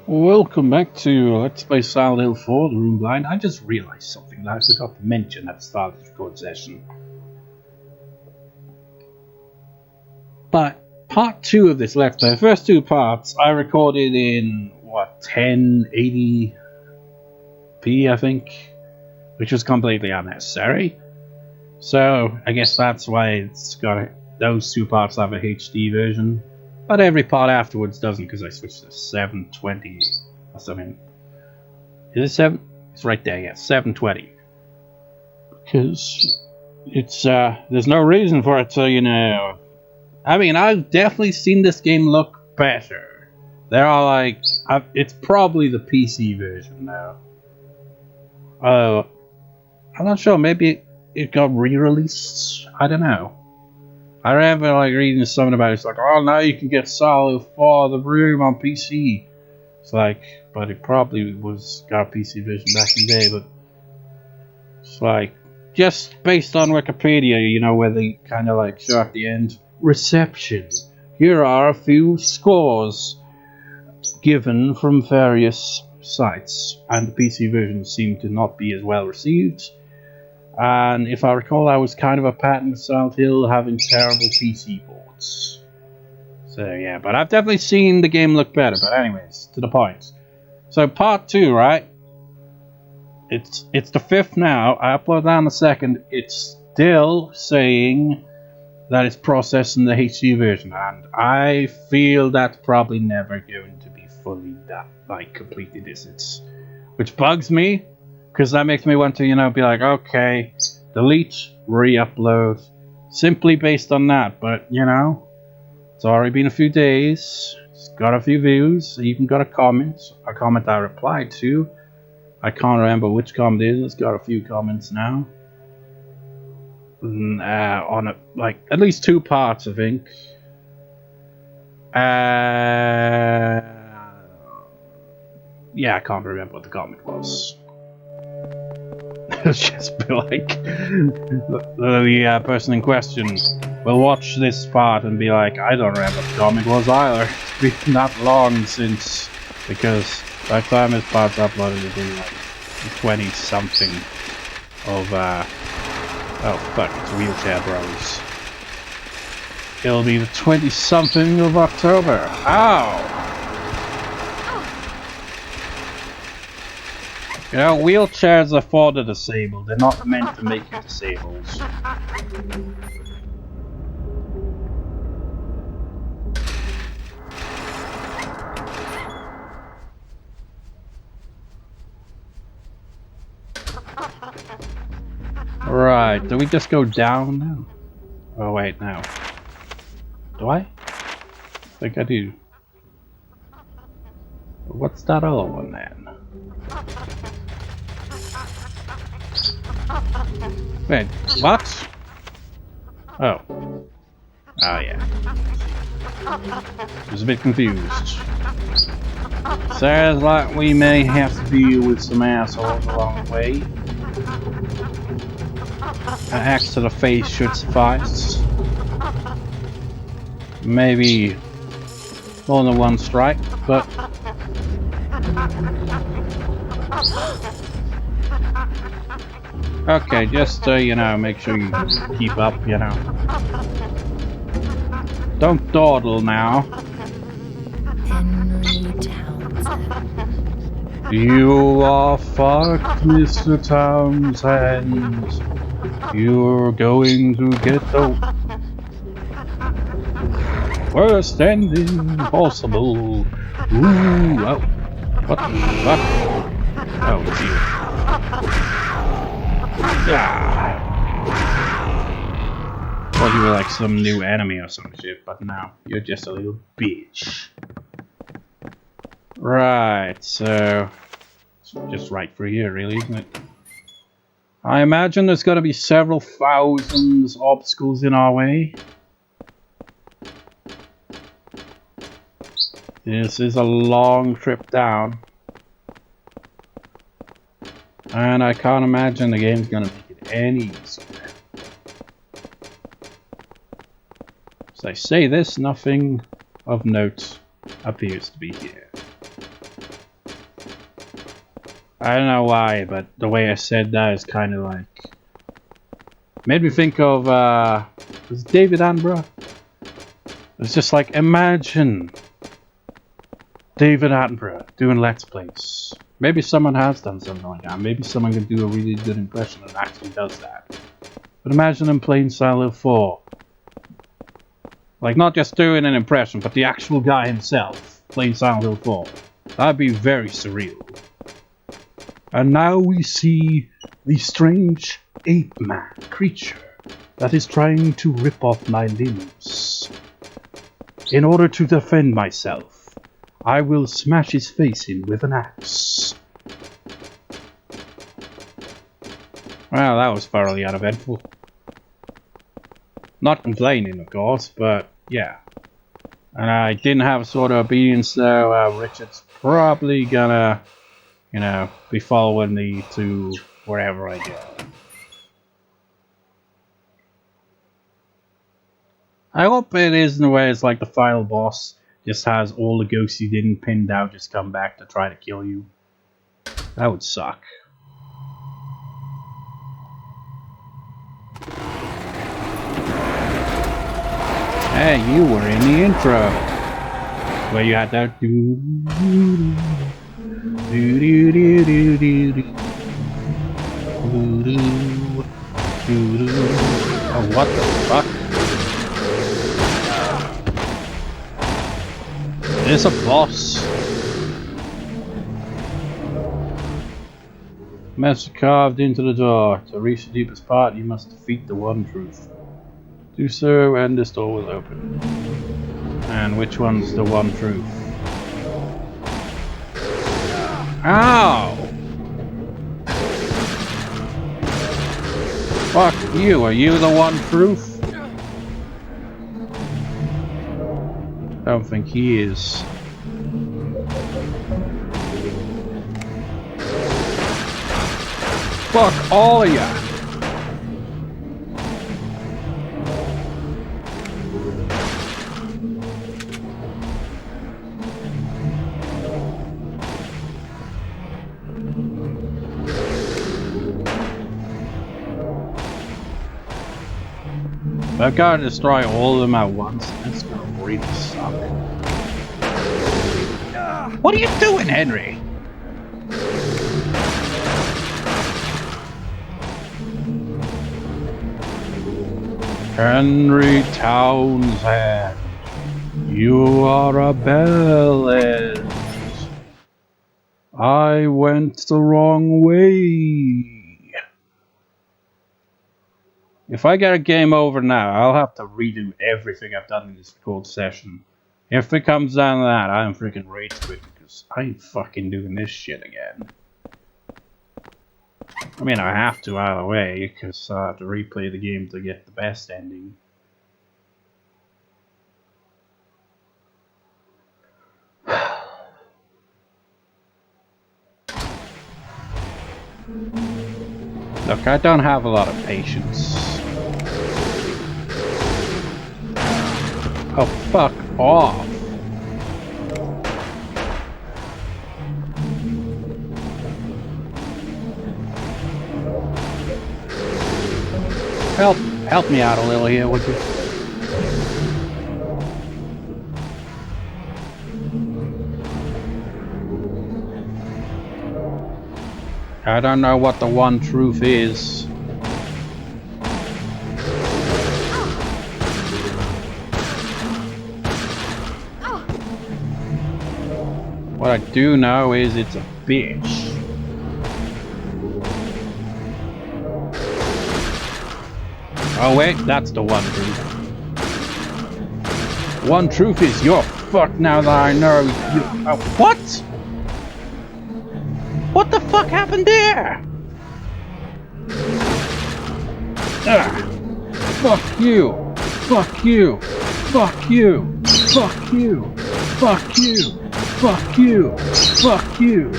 Welcome back to Let's Play Silent Hill 4, The Room Blind. I just realized something that I forgot to mention at the start of the record session. But part 2 of this Let's Play, the first two parts, I recorded in, 1080p, I think? Which was completely unnecessary. So, I guess that's why it's got those two parts have a HD version. But every part afterwards doesn't, because I switched to 720 or something. Is it 7? It's right there, yeah, 720. Because it's, there's no reason for it to, you know... I mean, I've definitely seen this game look better. There are, like... it's probably the PC version now. I'm not sure, maybe it got re-released? I don't know. I remember like reading something about it. It's like, oh, now you can get Silent Hill 4 The Room on PC. It's like, but it probably got a PC version back in the day. But it's like, just based on Wikipedia, you know, where they kind of like show at the end, reception. Here are a few scores given from various sites, and the PC version seemed to not be as well received. And if I recall, that was kind of a pattern of Silent Hill having terrible PC ports. So yeah, but I've definitely seen the game look better. But anyways, to the point. So part 2, right? It's the 5th now. I upload that on the 2nd. It's still saying that it's processing the HD version, and I feel that's probably never going to be fully completely this. Which bugs me. Because that makes me want to, you know, be like, okay, delete, re-upload, simply based on that. But, you know, it's already been a few days, it's got a few views, even got a comment I replied to. I can't remember which comment it is, it's got a few comments now. On like, at least 2 parts, I think. Yeah, I can't remember what the comment was. It's just be like the person in question will watch this part and be like, I don't remember what the comment was either. It's been that long since, because by the time this part's uploaded it'll be like 20 something of oh fuck, it's Wheelchair Bros. It'll be the 20 something of October. Ow! You know, wheelchairs are for the disabled. They're not meant to make you disabled. Right, do we just go down now? Oh wait, no. Do I? I think I do. What's that other one then? Wait, what? Oh. Oh yeah. I was a bit confused. Sounds like we may have to deal with some assholes along the way. An axe to the face should suffice. Maybe more than one strike, but... Okay, just you know, make sure you keep up, you know. Don't dawdle now. Henry Townsend. You are fucked, Mr. Townsend. You're going to get the worst ending possible. Ooh, oh. What the fuck? Oh, dear. Ah. Thought you were like some new enemy or some shit, but no, you're just a little bitch. Right, so it's just right for here, really, isn't it? I imagine there's gonna be several thousands obstacles in our way. This is a long trip down. And I can't imagine the game's gonna make it any easier. As I say this, nothing of note appears to be here. I don't know why, but the way I said that is kind of like... made me think of, was it David Attenborough? It's just like, imagine David Attenborough doing Let's Plays. Maybe someone has done something like that. Maybe someone can do a really good impression and actually does that. But imagine him playing Silent Hill 4. Like, not just doing an impression, but the actual guy himself playing Silent Hill 4. That'd be very surreal. And now we see the strange ape-man creature that is trying to rip off my limbs. In order to defend myself, I will smash his face in with an axe. Well, that was thoroughly uneventful. Not complaining, of course, but yeah. And I didn't have a sort of obedience, so Richard's probably gonna, you know, be following me to wherever I go. I hope it is in a way it's like the final boss just has all the ghosts you didn't pin down just come back to try to kill you. That would suck. Hey, you were in the intro where you had that do do do do do do do. Oh, what the fuck? There's a boss. Message carved into the door. To reach the deepest part, you must defeat the one truth. Do so, and this door will open. And which one's the one truth? Ow! Fuck you, are you the one truth? I don't think he is. Fuck all of ya! I've got to destroy all of them at once. That's gonna really suck. What are you doing, Henry? Henry Townsend, you are a bellend. I went the wrong way. If I get a game over now, I'll have to redo everything I've done in this cold session. If it comes down to that, I'm freaking rage quitting because I ain't fucking doing this shit again. I mean, I have to either way because I have to replay the game to get the best ending. Look, I don't have a lot of patience. Oh, fuck off. Help me out a little here, would you? I don't know what the one truth is. What I do know is it's a bitch. Oh wait, that's the one truth. One truth is you're fucked now that I know you. What? What the fuck happened there? Fuck you. Fuck you. Fuck you. Fuck you. Fuck you. Fuck you. Fuck you.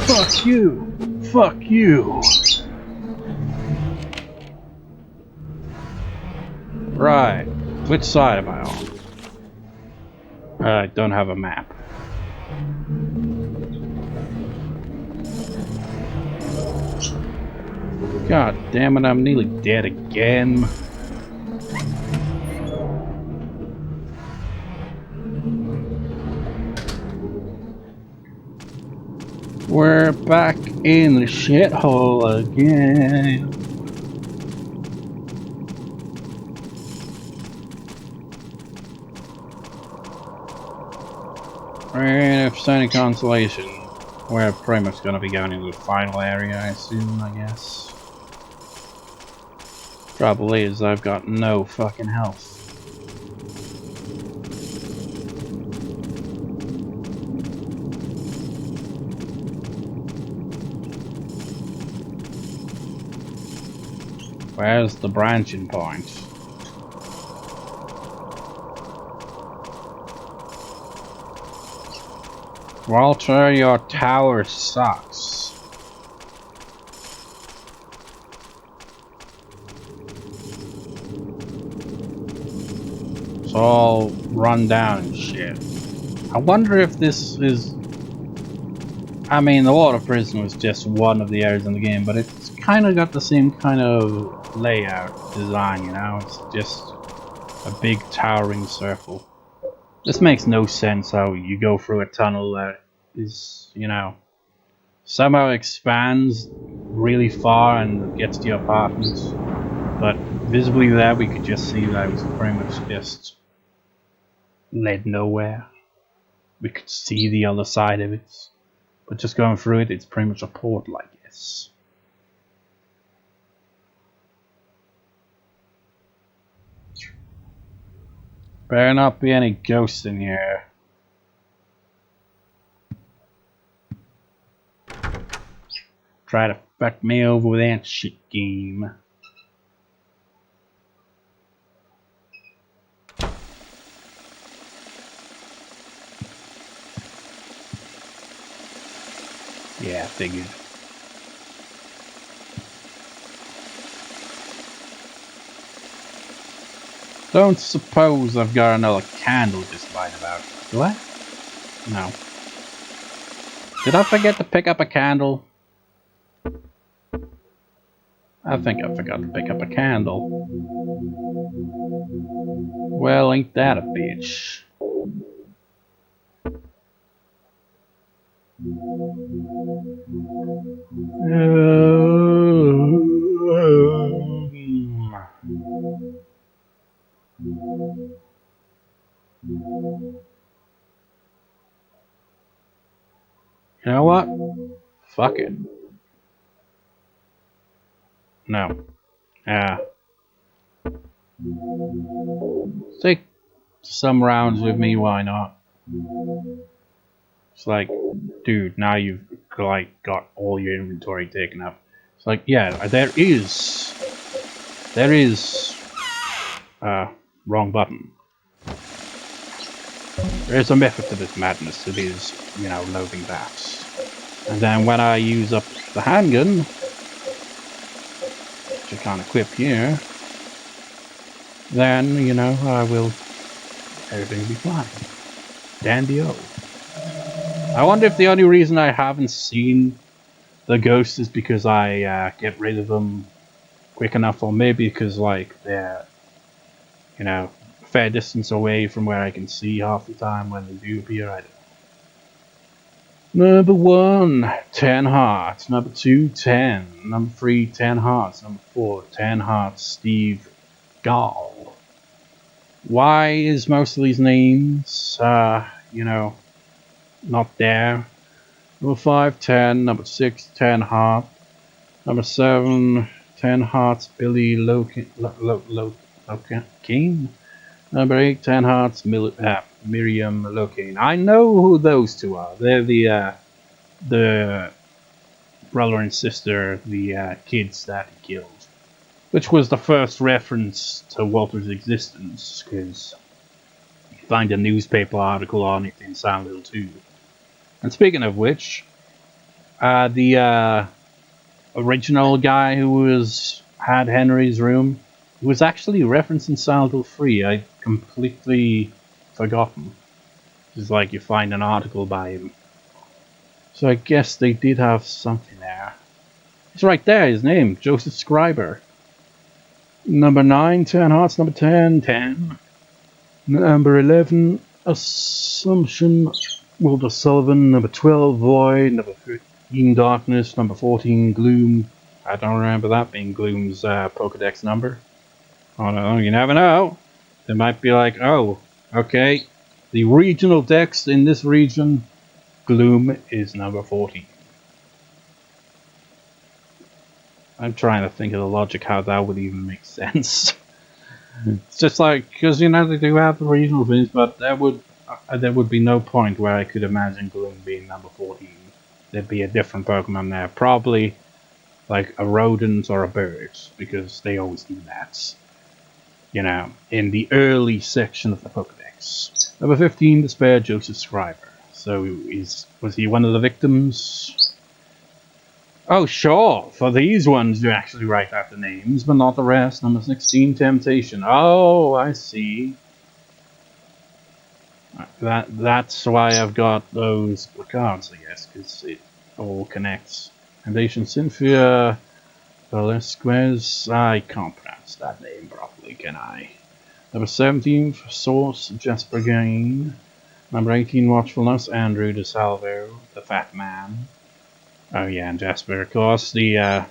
Fuck you. Fuck you. Right. Which side am I on? I don't have a map. God damn it, I'm nearly dead again. We're back in the shithole again. And if it's any consolation, we're pretty much gonna be going into the final area, I assume, I guess. Trouble is, I've got no fucking health. Where's the branching point? Walter, your tower sucks. It's all run down and shit. I wonder if this is... I mean, the water prison was just one of the areas in the game, but it's kind of got the same kind of layout design, you know? It's just a big towering circle. This makes no sense how you go through a tunnel that is, you know, somehow expands really far and gets to your apartments. But visibly there we could just see that it was pretty much just led nowhere. We could see the other side of it. But just going through it, it's pretty much a portal, I guess. Better not be any ghosts in here. Try to fuck me over with that shit game. Yeah, figured. Don't suppose I've got another candle just lying about. Do I? No. Did I forget to pick up a candle? I think I forgot to pick up a candle. Well, ain't that a bitch? You know what? Fuck it. No. Take some rounds with me, why not? It's like, dude, now you've like got all your inventory taken up. It's like, yeah, there is, wrong button. There is a method to this madness. It is, you know, loading bats. And then when I use up the handgun, which I can't equip here, then, you know, everything will be fine. Dandy-o. I wonder if the only reason I haven't seen the ghosts is because I get rid of them quick enough, or maybe because, like, they're, you know, a fair distance away from where I can see half the time when they do appear. I don't know. Number 1, 10 hearts. Number 2, 10. Number 3, 10 hearts. Number 4, 10 hearts. Steve Gall. Why is most of these names, you know, not there? Number 5, 10. Number 6, 10 heart. Number 7, 10 hearts. Billy Loken. Number 8, 10 hearts. Miriam Loken. I know who those two are. They're the brother and sister, the kids that he killed. Which was the first reference to Walter's existence, because you find a newspaper article on it in Silent Hill 2. And speaking of which, the original guy who had Henry's room was actually referenced in Silent Hill 3. I'd completely forgotten. It's like you find an article by him. So I guess they did have something there. It's right there, his name, Joseph Scriber. Number 9, 10 hearts. Number 10, 10. Number 11, Assumption, Walter Sullivan. Number 12, Void. Number 13, Darkness. Number 14, Gloom. I don't remember that being Gloom's Pokedex number. Oh no, you never know. They might be like, oh, okay, the regional dex in this region, Gloom is number 14. I'm trying to think of the logic how that would even make sense. It's just like, because you know they do have the regional things, but there would be no point where I could imagine Gloom being number 14. There'd be a different Pokemon there, probably like a rodent or a bird, because they always do that. You know, in the early section of the Pokedex. Number 15, Despair, Joseph Scriber. So was he one of the victims? Oh, sure. For these ones, you actually write out the names, but not the rest. Number 16, Temptation. Oh, I see. That's why I've got those placards, I guess, because it all connects. Temptation, Cynthia, Velasquez. I can't pronounce that name properly, can I? Number 17, Source, Jasper Gain. Number 18, Watchfulness, Andrew DeSalvo, the Fat Man. Oh yeah, and Jasper, of course, I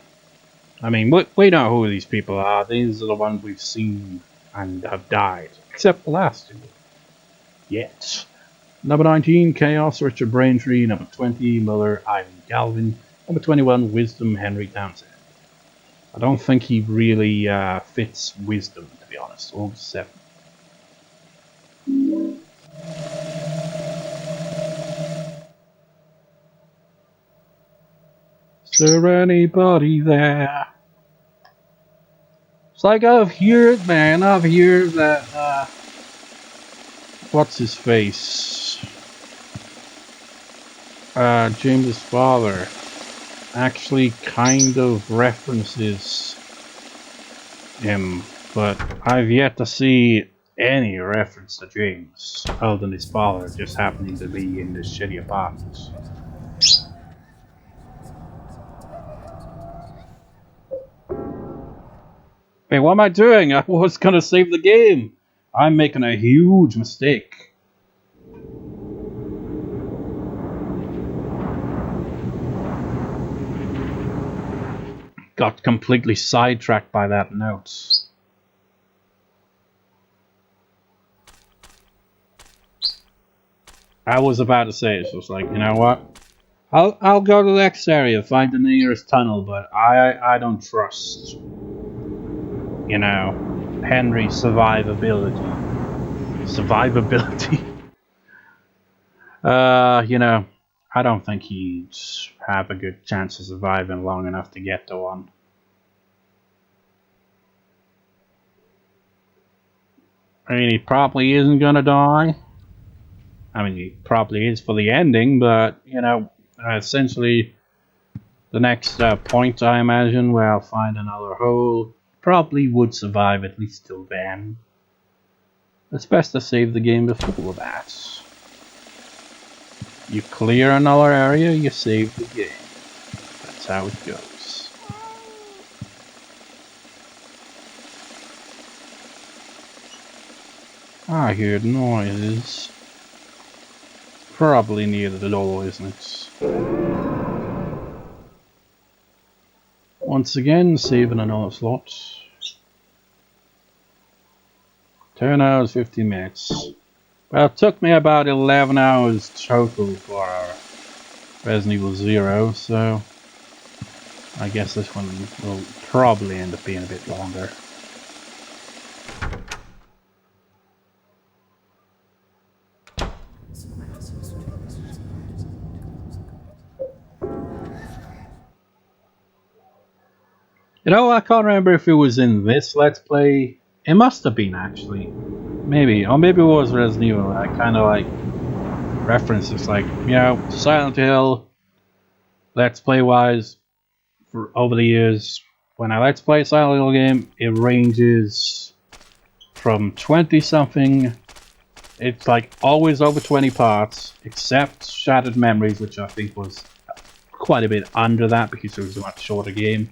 mean, we know who these people are. These are the ones we've seen and have died. Except the last two. Yet. Number 19, Chaos, Richard Braintree. Number 20, Miller, Ivan Galvin. Number 21, Wisdom, Henry Townsend. I don't think he really fits Wisdom, to be honest. Or 7. Is there anybody there? It's like I've heard, man. I've heard that, what's his face? James's father actually kind of references him, but I've yet to see any reference to James, other than his father just happening to be in this shitty apartment. Hey, what am I doing? I was gonna save the game. I'm making a huge mistake. Got completely sidetracked by that note. I was about to say it, so it's like, you know what? I'll go to the next area, find the nearest tunnel, but I don't trust, you know, Henry's survivability. You know, I don't think he'd have a good chance of surviving long enough to get to one. I mean, he probably isn't gonna die. I mean, he probably is for the ending, but, you know, essentially the next point, I imagine, where I'll find another hole, probably would survive at least till then. It's best to save the game before that. You clear another area, you save the game. That's how it goes. I hear noises. Probably near the door, isn't it? Once again, saving another slot. 10 hours, 15 minutes. Well, it took me about 11 hours total for Resident Evil 0, so I guess this one will probably end up being a bit longer. You know, I can't remember if it was in this Let's Play. It must have been, actually. Maybe. Or maybe it was Resident Evil. I kind of like references, like, you know, Silent Hill, Let's Play wise, for over the years. When I Let's Play a Silent Hill game, it ranges from 20 something. It's like always over 20 parts, except Shattered Memories, which I think was quite a bit under that because it was a much shorter game.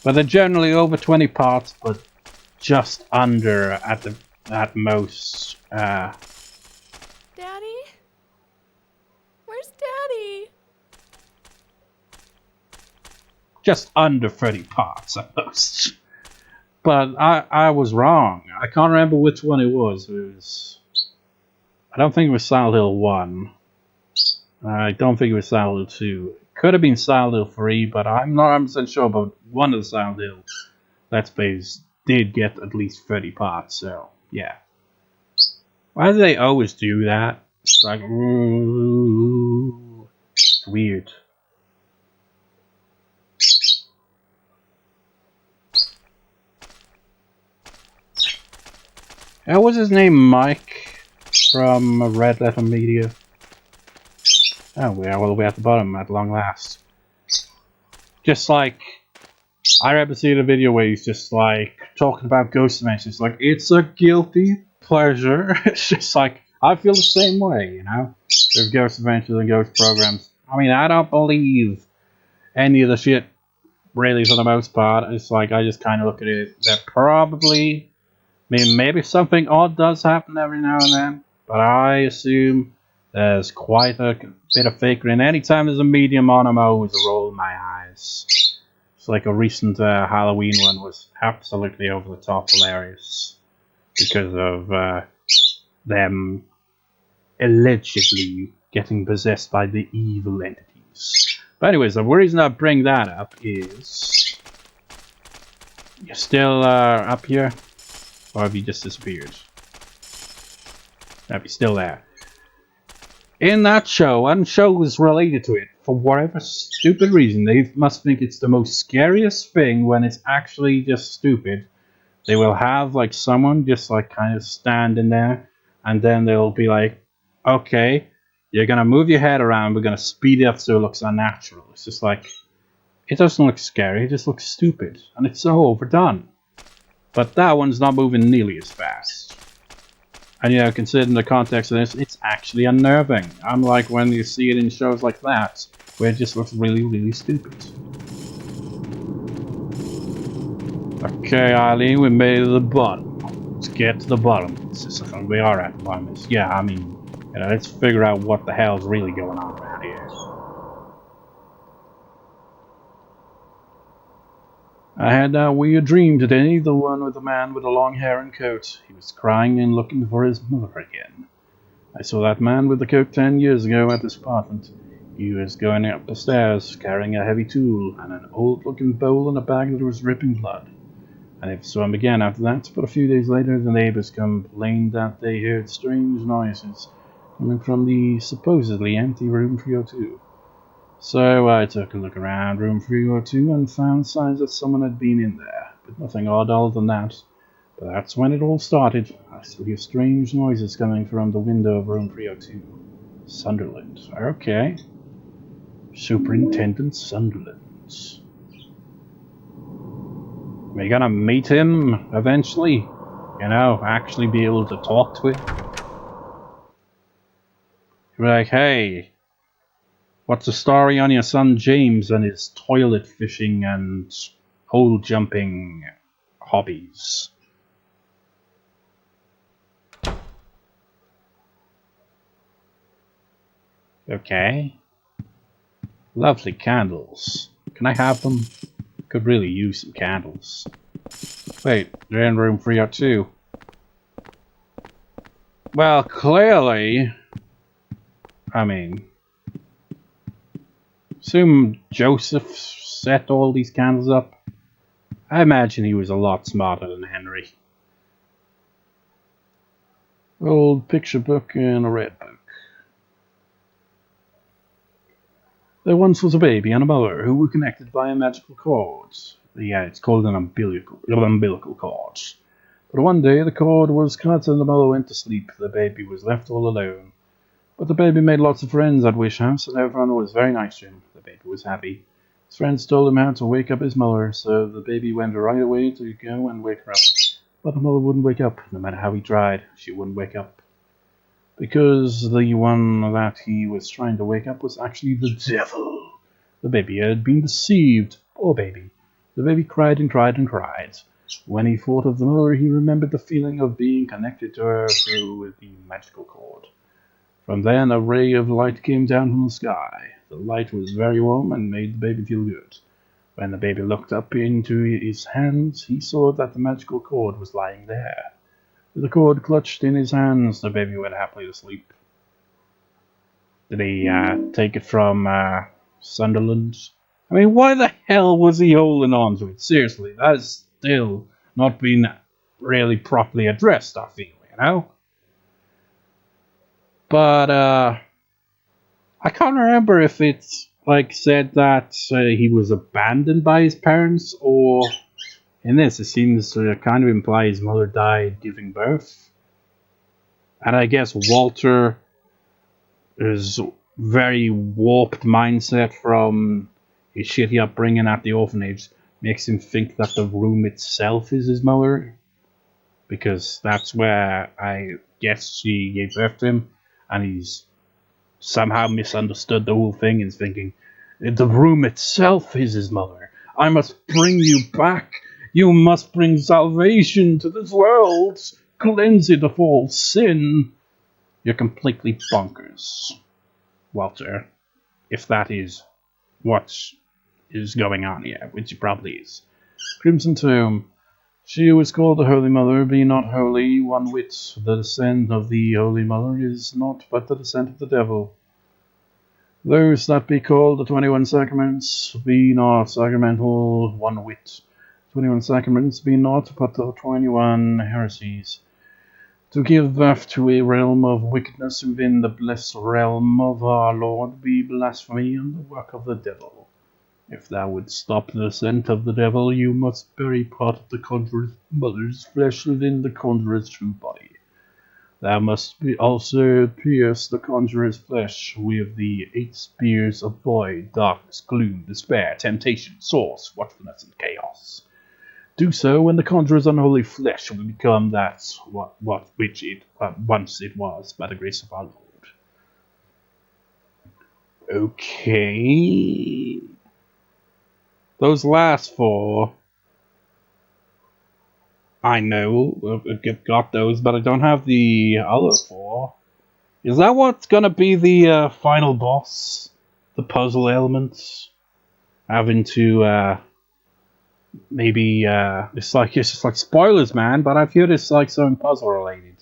But they're generally over 20 parts, but just under at most. Daddy? Where's Daddy? Just under 30 parts at most. But I was wrong. I can't remember which one it was. I don't think it was Silent Hill 1. I don't think it was Silent Hill 2. It could have been Silent Hill 3, but I'm not 100% sure. But one of the Silent Hill Let's Plays did get at least 30 parts, so yeah. Why do they always do that? It's like, ooh, it's weird. How was his name? Mike from Red Letter Media. Oh, we are all the way at the bottom at long last. Just like, I remember seeing a video where he's just like talking about Ghost Dimensions. Like, it's a guilty pleasure. It's just like, I feel the same way, you know, with Ghost Adventures and Ghost programs. I mean, I don't believe any of the shit, really, for the most part. It's like, I just kind of look at it, that probably, I mean, maybe something odd does happen every now and then, but I assume there's quite a bit of fakery, and anytime there's a medium on, I'm always rolling my eyes. It's like a recent Halloween one was absolutely over the top hilarious because of them allegedly getting possessed by the evil entities. But anyways, the reason I bring that up is, you're still up here, or have you just disappeared? Have you still there? In that show, and shows related to it, for whatever stupid reason, they must think it's the most scariest thing when it's actually just stupid. They will have like someone just like kind of standing there, and then they'll be like, okay, you're gonna move your head around, we're gonna speed it up so it looks unnatural. It's just like, it doesn't look scary, it just looks stupid, and it's so overdone. But that one's not moving nearly as fast. And you know, considering the context of this, it's actually unnerving. Unlike when you see it in shows like that, where it just looks really, really stupid. Okay, Eileen, we made it to the bottom. Let's get to the bottom. This is something we are at the bottom. Yeah, I mean, you know, let's figure out what the hell's really going on around here. I had that weird dream today, the one with the man with the long hair and coat. He was crying and looking for his mother again. I saw that man with the coat 10 years ago at this apartment. He was going up the stairs, carrying a heavy tool and an old-looking bowl and a bag that was dripping blood. I never saw him again after that, but a few days later the neighbors complained that they heard strange noises coming from the supposedly empty room 302. So I took a look around room 302 and found signs that someone had been in there, but nothing odd other than that. But that's when it all started. I still hear strange noises coming from the window of room 302. Sunderland. Okay. Superintendent Sunderland. We're gonna meet him eventually. You know, actually be able to talk to him. You're like, hey, what's the story on your son James and his toilet fishing and hole jumping hobbies? Okay. Lovely candles. Can I have them? Could really use some candles. Wait, they're in room 302. Well, clearly, I mean, assume Joseph set all these candles up. I imagine he was a lot smarter than Henry. Old picture book and a red book. There once was a baby and a mother who were connected by a magical cord. Yeah, it's called an umbilical cord. But one day the cord was cut and the mother went to sleep. The baby was left all alone. But the baby made lots of friends at Wish House and everyone was very nice to him. The baby was happy. His friends told him how to wake up his mother, so the baby went right away to go and wake her up. But the mother wouldn't wake up. No matter how he tried, she wouldn't wake up. Because the one that he was trying to wake up was actually the devil. The baby had been deceived. Poor baby. The baby cried and cried and cried. When he thought of the mother, he remembered the feeling of being connected to her through the magical cord. From then, a ray of light came down from the sky. The light was very warm and made the baby feel good. When the baby looked up into his hands, he saw that the magical cord was lying there. With the cord clutched in his hands, the baby went happily to sleep. Did he take it from Sunderland? I mean, why the hell was he holding on to it? Seriously, that has still not been really properly addressed, I feel, you know? But, I can't remember if it's, like, said that he was abandoned by his parents, or in this, it seems to kind of imply his mother died giving birth. And I guess Walter is very warped mindset from his shitty upbringing at the orphanage makes him think that the room itself is his mother, because that's where I guess she gave birth to him, and he's somehow misunderstood the whole thing and is thinking the room itself is his mother. I must bring you back. You must bring salvation to this world. Cleanse it of all sin. You're completely bonkers, Walter, if that is what is going on here, which it probably is. Crimson Tomb. She who is called the Holy Mother, be not holy one whit. The descent of the Holy Mother is not but the descent of the devil. Those that be called the 21 Sacraments be not sacramental one whit. 21 Sacraments be not but the 21 heresies. To give birth to a realm of wickedness within the blessed realm of our Lord be blasphemy and the work of the devil. If thou wouldst stop the descent of the devil, you must bury part of the conjurer's mother's flesh within the conjurer's true body. Thou must also pierce the conjurer's flesh with the 8 spears of void, darkness, gloom, despair, temptation, source, watchfulness, and chaos. Do so, and the conjurer's unholy flesh will become that which it once it was, by the grace of our Lord. Okay. Those last 4, I know, I've got those, but I don't have the other 4. Is that what's gonna be the final boss? The puzzle elements? Having to, maybe, it's just like spoilers, man, but I feel it's like something puzzle related.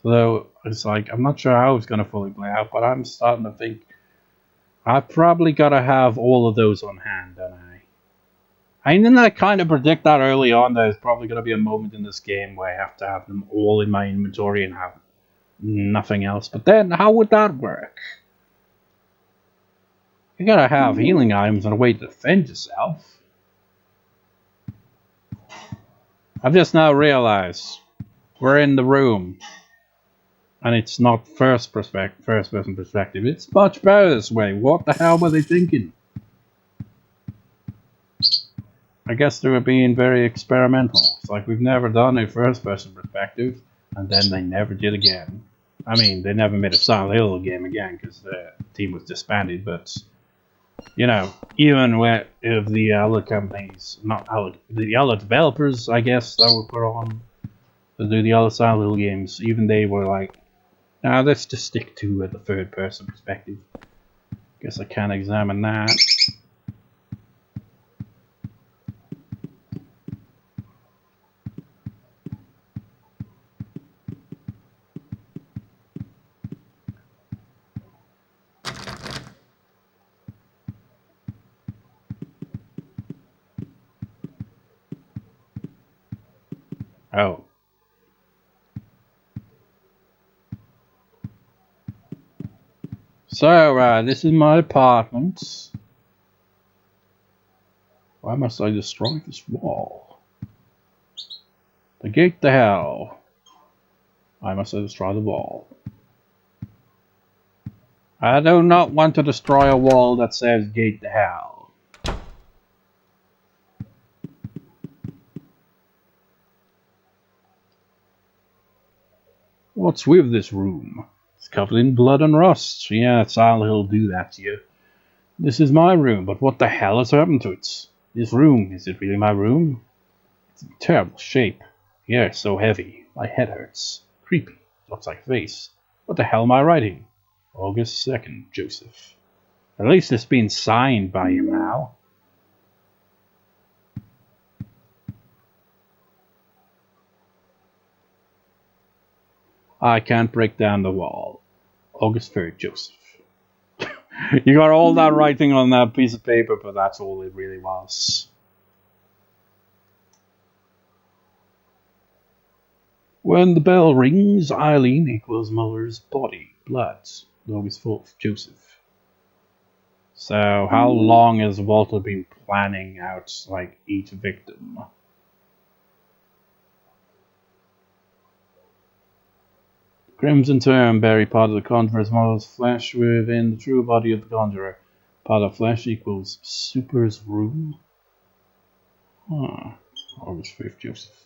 So, it's like, I'm not sure how it's gonna fully play out, but I'm starting to think I probably gotta have all of those on hand, don't I? I didn't I kind of predict that early on that there's probably gonna be a moment in this game where I have to have them all in my inventory and have nothing else. But then, how would that work? You gotta have healing items and a way to defend yourself. I've just now realized we're in the room, and it's not first person perspective. It's much better this way. What the hell were they thinking? I guess they were being very experimental. It's like we've never done a first person perspective, and then they never did again. I mean, they never made a Silent Hill game again because the team was disbanded, but you know, even with the other companies, the other developers, I guess, that were put on to do the other Silent Hill games, even they were like, nah, let's just stick to the third person perspective. Guess I can't examine that. Oh. So, this is my apartment. Why must I destroy this wall? The gate to hell. Why must I destroy the wall? I do not want to destroy a wall that says gate to hell. What's with this room? It's covered in blood and rust. Yeah, Silent Hill do that to you. This is my room, but what the hell has happened to it? This room, is it really my room? It's in terrible shape. The air is so heavy. My head hurts. Creepy. Looks like a face. What the hell am I writing? August 2nd, Joseph. At least it's been signed by him now. I can't break down the wall. August 3rd, Joseph. You got all that writing on that piece of paper, but that's all it really was. When the bell rings, Eileen equals Muller's body, blood. August 4th, Joseph. So, how long has Walter been planning out, like, each victim? Crimson term, bury part of the conjurer's Muller's flesh within the true body of the conjurer. Part of flesh equals super's rule? Huh. August 5th, Joseph.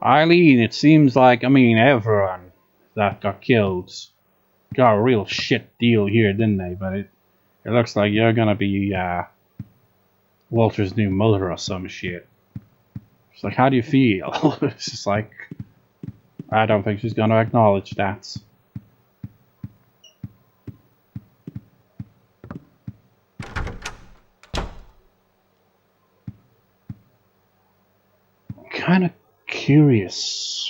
Eileen, it seems like, everyone that got killed got a real shit deal here, didn't they? But it looks like you're gonna be, Walter's new mother or some shit. It's like, how do you feel? It's just like, I don't think she's gonna acknowledge that. I'm kind of curious.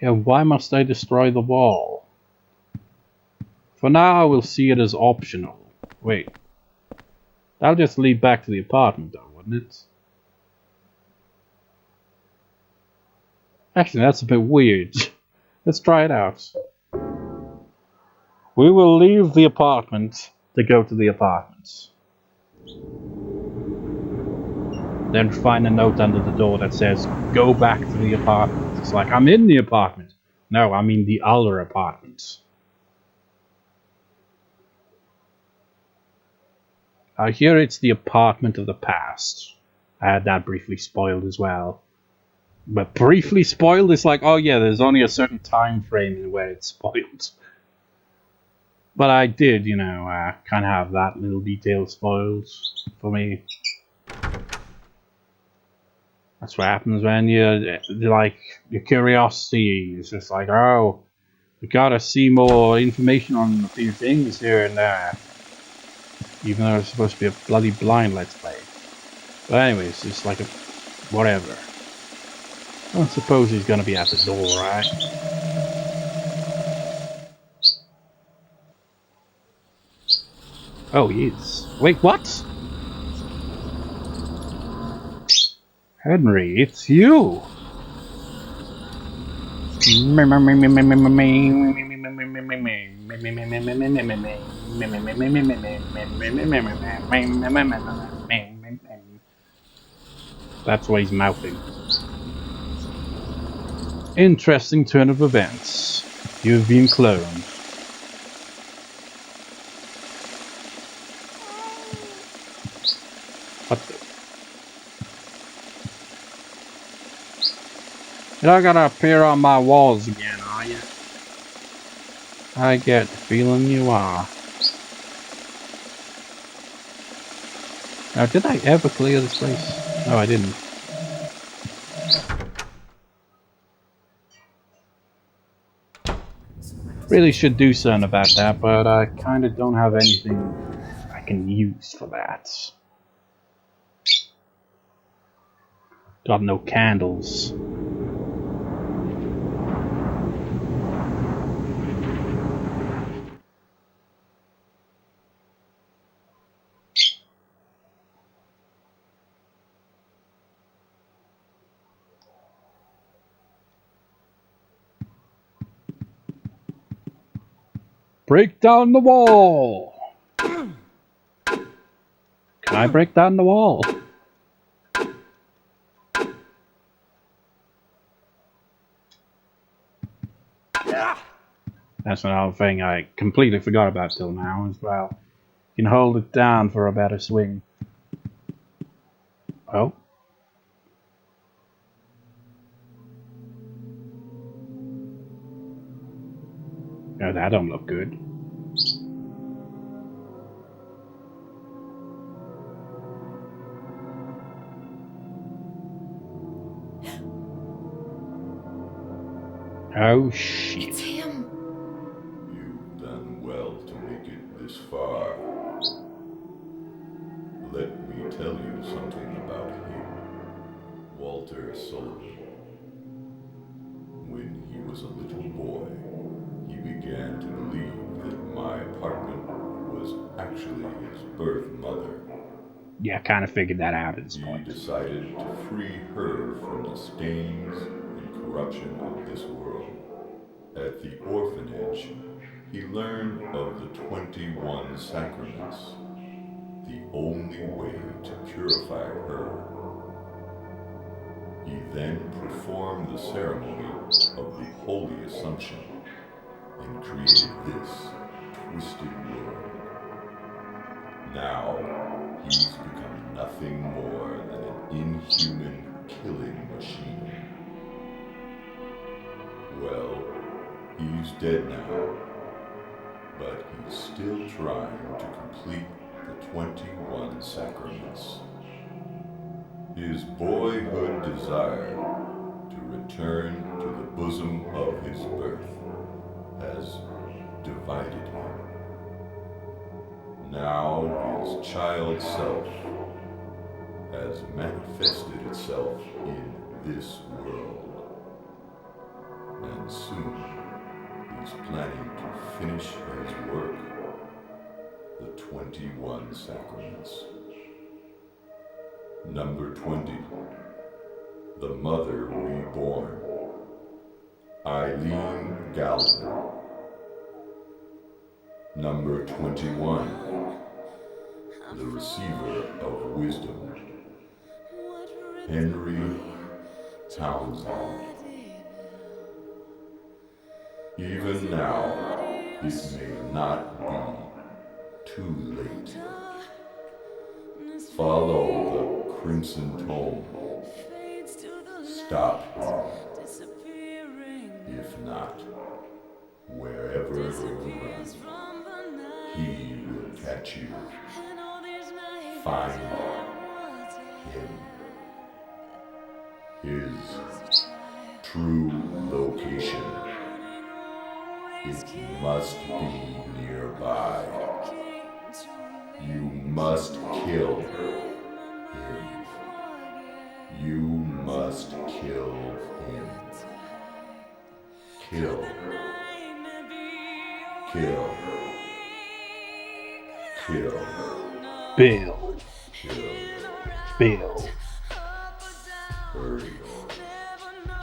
Yeah, why must I destroy the wall? For now, I will see it as optional. Wait. That'll just lead back to the apartment, though, wouldn't it? Actually, that's a bit weird. Let's try it out. We will leave the apartment to go to the apartment. Then find a note under the door that says, go back to the apartment. It's like, I'm in the apartment. No, I mean the other apartment. I hear it's the apartment of the past. I had that briefly spoiled as well. But briefly spoiled is like, oh yeah, there's only a certain time frame in where it's spoiled. But I did, kind of have that little detail spoiled for me. That's what happens when you're like, your curiosity is just like, oh, you gotta see more information on a few things here and there. Even though it's supposed to be a bloody blind let's play. But anyways, it's like a whatever. I don't suppose he's gonna be at the door, right? Oh, he is. Wait, what? Henry, it's you! That's what he's mouthing. Interesting turn of events. You've been cloned. What the? You're not gonna appear on my walls again, are you? I get the feeling you are. Now, did I ever clear this place? No, I didn't. Really should do something about that, but I kind of don't have anything I can use for that. Got no candles. Break down the wall! Can I break down the wall? That's another thing I completely forgot about till now as well. You can hold it down for a better swing. Oh. No, that don't look good. Oh shit. It's him. You've done well to make it this far. Let me tell you something about him, Walter Sullivan. When he was a little boy, he began to believe that my apartment was actually his birth mother. Yeah, I kind of figured that out at this He point. decided to free her from the stains and corruption of this world. At the orphanage, he learned of the 21 sacraments, the only way to purify her. He then performed the ceremony of the Holy Assumption and created this twisted world. Now, he's become nothing more than an inhuman killing machine. Well, he's dead now, but he's still trying to complete the 21 sacraments. His boyhood desire to return to the bosom of his birth has divided him. Now his child self has manifested itself in this world, and soon he's planning to finish his work, the 21 sacraments. Number 20, the Mother Reborn, Eileen Galvin. Number 21, the Receiver of Wisdom, Henry Townsend. Even now, it may not be too late. Follow the crimson tome. Stop him. If not, wherever you run, he will catch you. Find him. His true location. It must be nearby. You must kill him. You must kill him. Kill. Kill. Kill. Bill. Kill. Bill. Hurry.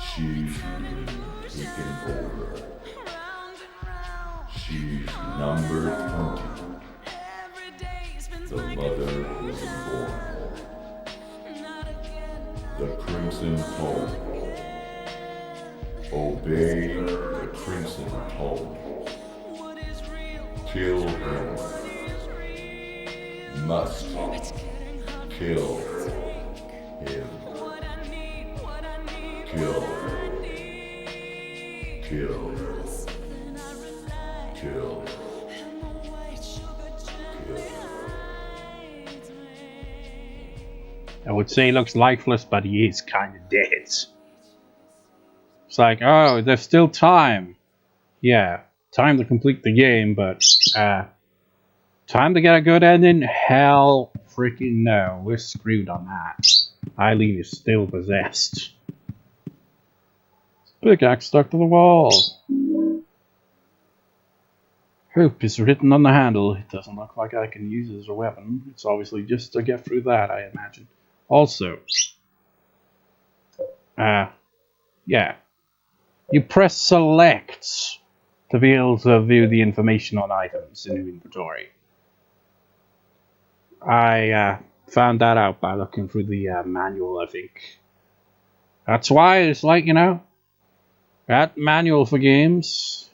She's being taken over. She's number 20. The mother was born. The crimson tome. Obey the crimson tome. Kill him. Must kill him. Kill. Kill. Kill. I would say he looks lifeless, but he is kind of dead. It's like, oh, there's still time. Yeah, time to complete the game, but time to get a good ending? Hell freaking no. We're screwed on that. Eileen is still possessed. Pickaxe stuck to the wall. Hope is written on the handle. It doesn't look like I can use it as a weapon. It's obviously just to get through that, I imagine. Also, yeah. You press select to be able to view the information on items in your inventory. I found that out by looking through the manual, I think. That's why it's like, you know, that manual for games,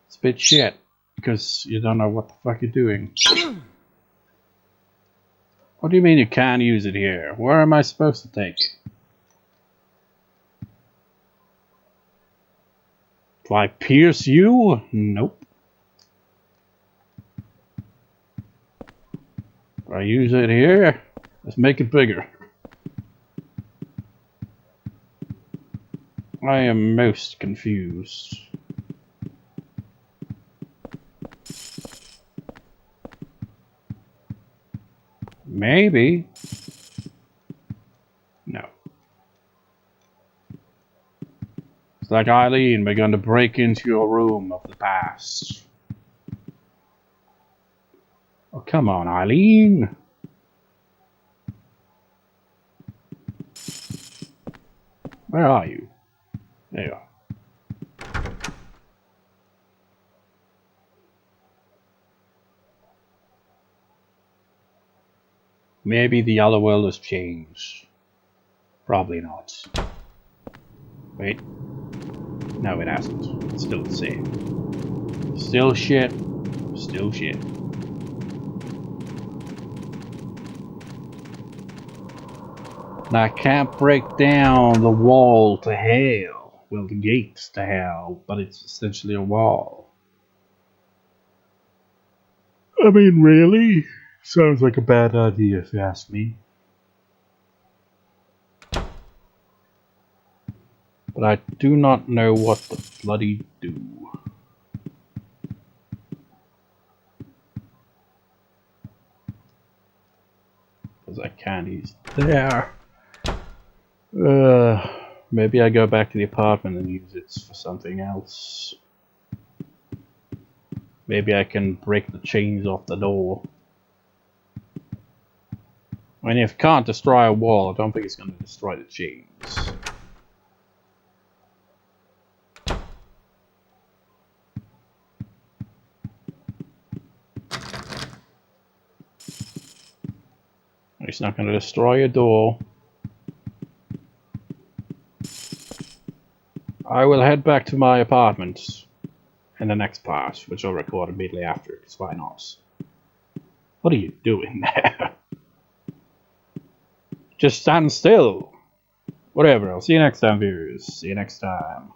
it's a bit shit, because you don't know what the fuck you're doing. What do you mean you can't use it here? Where am I supposed to take it? Do I pierce you? Nope. Do I use it here? Let's make it bigger. I am most confused. Maybe. No. It's like Eileen begun to break into your room of the past. Oh, come on, Eileen. Where are you? There you are. Maybe the other world has changed. Probably not. Wait. No, it hasn't. It's still the same. Still shit. Still shit. And I can't break down the wall to hell. Well, the gates to hell, but it's essentially a wall. I mean, really? Sounds like a bad idea if you ask me. But I do not know what to bloody do. Because I can't use there. Maybe I go back to the apartment and use it for something else. Maybe I can break the chains off the door. I mean, if it can't destroy a wall, I don't think it's going to destroy the chains. It's not going to destroy a door. I will head back to my apartment in the next part, which I'll record immediately after, because why not? What are you doing there? Just stand still. Whatever, I'll see you next time, viewers. See you next time.